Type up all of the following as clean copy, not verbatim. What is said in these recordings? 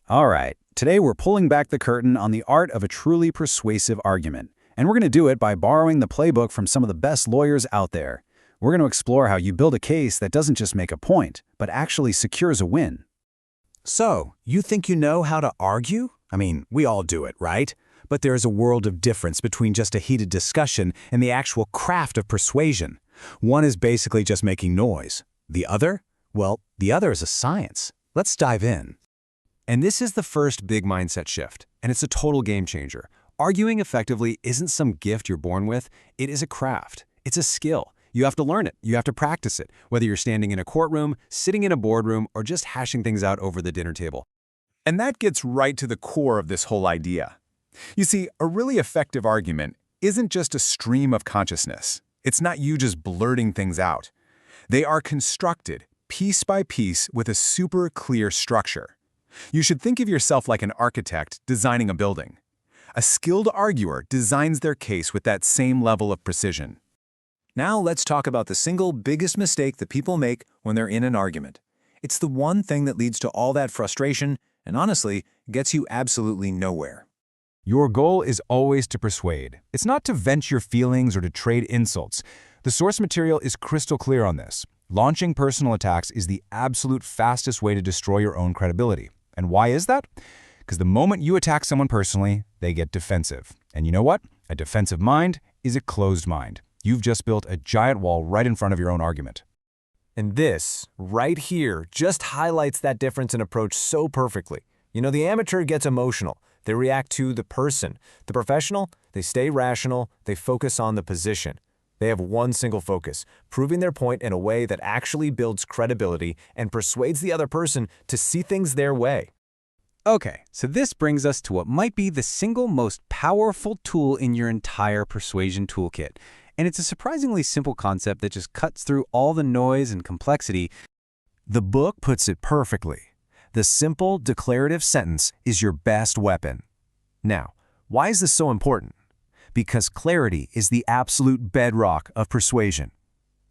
All right, today we're pulling back the curtain on the art of a truly persuasive argument. And we're going to do it by borrowing the playbook from some of the best lawyers out there. We're going to explore how you build a case that doesn't just make a point, but actually secures a win. So, you think you know how to argue? I mean, we all do it, right? But there is a world of difference between just a heated discussion and the actual craft of persuasion. One is basically just making noise. The other? Well, the other is a science. Let's dive in. And this is the first big mindset shift, and it's a total game changer. Arguing effectively isn't some gift you're born with, it is a craft. It's a skill. You have to learn it. You have to practice it, whether you're standing in a courtroom, sitting in a boardroom, or just hashing things out over the dinner table. And that gets right to the core of this whole idea. You see, a really effective argument isn't just a stream of consciousness. It's not you just blurting things out. They are constructed, piece by piece, with a super clear structure. You should think of yourself like an architect designing a building. A skilled arguer designs their case with that same level of precision. Now let's talk about the single biggest mistake that people make when they're in an argument. It's the one thing that leads to all that frustration and honestly gets you absolutely nowhere. Your goal is always to persuade. It's not to vent your feelings or to trade insults. The source material is crystal clear on this. Launching personal attacks is the absolute fastest way to destroy your own credibility. And why is that? Because the moment you attack someone personally, they get defensive. And you know what? A defensive mind is a closed mind. You've just built a giant wall right in front of your own argument. And this, right here, just highlights that difference in approach so perfectly. You know, the amateur gets emotional. They react to the person. The professional, they stay rational. They focus on the position. They have one single focus, proving their point in a way that actually builds credibility and persuades the other person to see things their way. Okay, so this brings us to what might be the single most powerful tool in your entire persuasion toolkit. And it's a surprisingly simple concept that just cuts through all the noise and complexity. The book puts it perfectly. The simple declarative sentence is your best weapon. Now, why is this so important? Because clarity is the absolute bedrock of persuasion.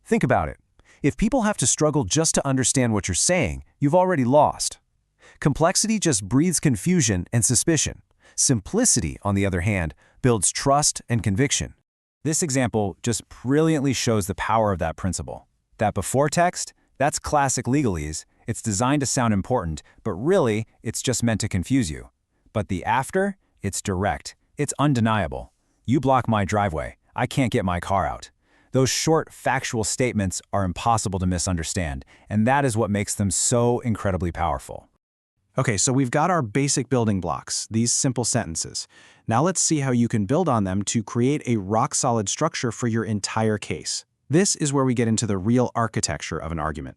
Think about it. If people have to struggle just to understand what you're saying, you've already lost. Complexity just breeds confusion and suspicion. Simplicity, on the other hand, builds trust and conviction. This example just brilliantly shows the power of that principle. That before text, that's classic legalese. It's designed to sound important, but really, it's just meant to confuse you. But the after, it's direct. It's undeniable. You block my driveway. I can't get my car out. Those short, factual statements are impossible to misunderstand, and that is what makes them so incredibly powerful. Okay, so we've got our basic building blocks, these simple sentences. Now let's see how you can build on them to create a rock-solid structure for your entire case. This is where we get into the real architecture of an argument.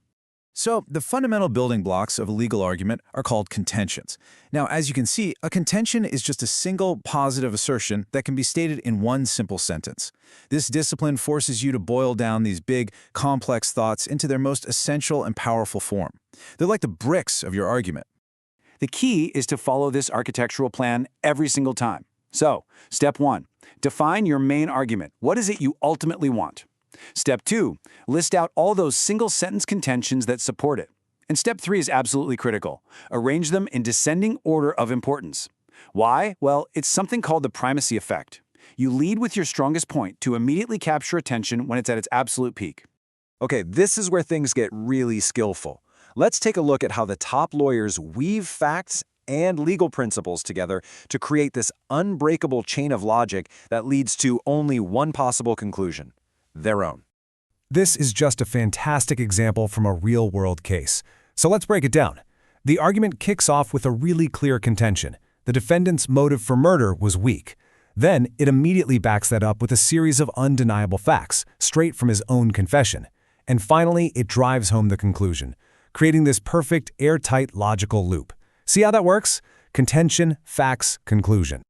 So, the fundamental building blocks of a legal argument are called contentions. Now, as you can see, a contention is just a single positive assertion that can be stated in one simple sentence. This discipline forces you to boil down these big, complex thoughts into their most essential and powerful form. They're like the bricks of your argument. The key is to follow this architectural plan every single time. So, step 1, define your main argument. What is it you ultimately want? Step 2, list out all those single-sentence contentions that support it. And step 3 is absolutely critical. Arrange them in descending order of importance. Why? Well, it's something called the primacy effect. You lead with your strongest point to immediately capture attention when it's at its absolute peak. Okay, this is where things get really skillful. Let's take a look at how the top lawyers weave facts and legal principles together to create this unbreakable chain of logic that leads to only one possible conclusion: their own. This is just a fantastic example from a real-world case. So let's break it down. The argument kicks off with a really clear contention. The defendant's motive for murder was weak. Then it immediately backs that up with a series of undeniable facts, straight from his own confession. And finally, it drives home the conclusion, creating this perfect, airtight, logical loop. See how that works? Contention, facts, conclusion.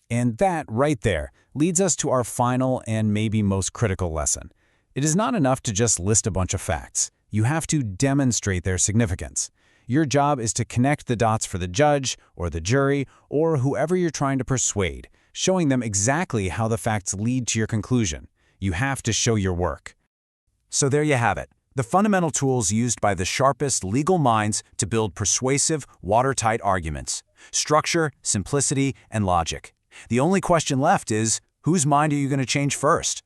And that, right there, leads us to our final and maybe most critical lesson. It is not enough to just list a bunch of facts. You have to demonstrate their significance. Your job is to connect the dots for the judge or the jury or whoever you're trying to persuade, showing them exactly how the facts lead to your conclusion. You have to show your work. So there you have it. The fundamental tools used by the sharpest legal minds to build persuasive, watertight arguments. Structure, simplicity, and logic. The only question left is, whose mind are you going to change first?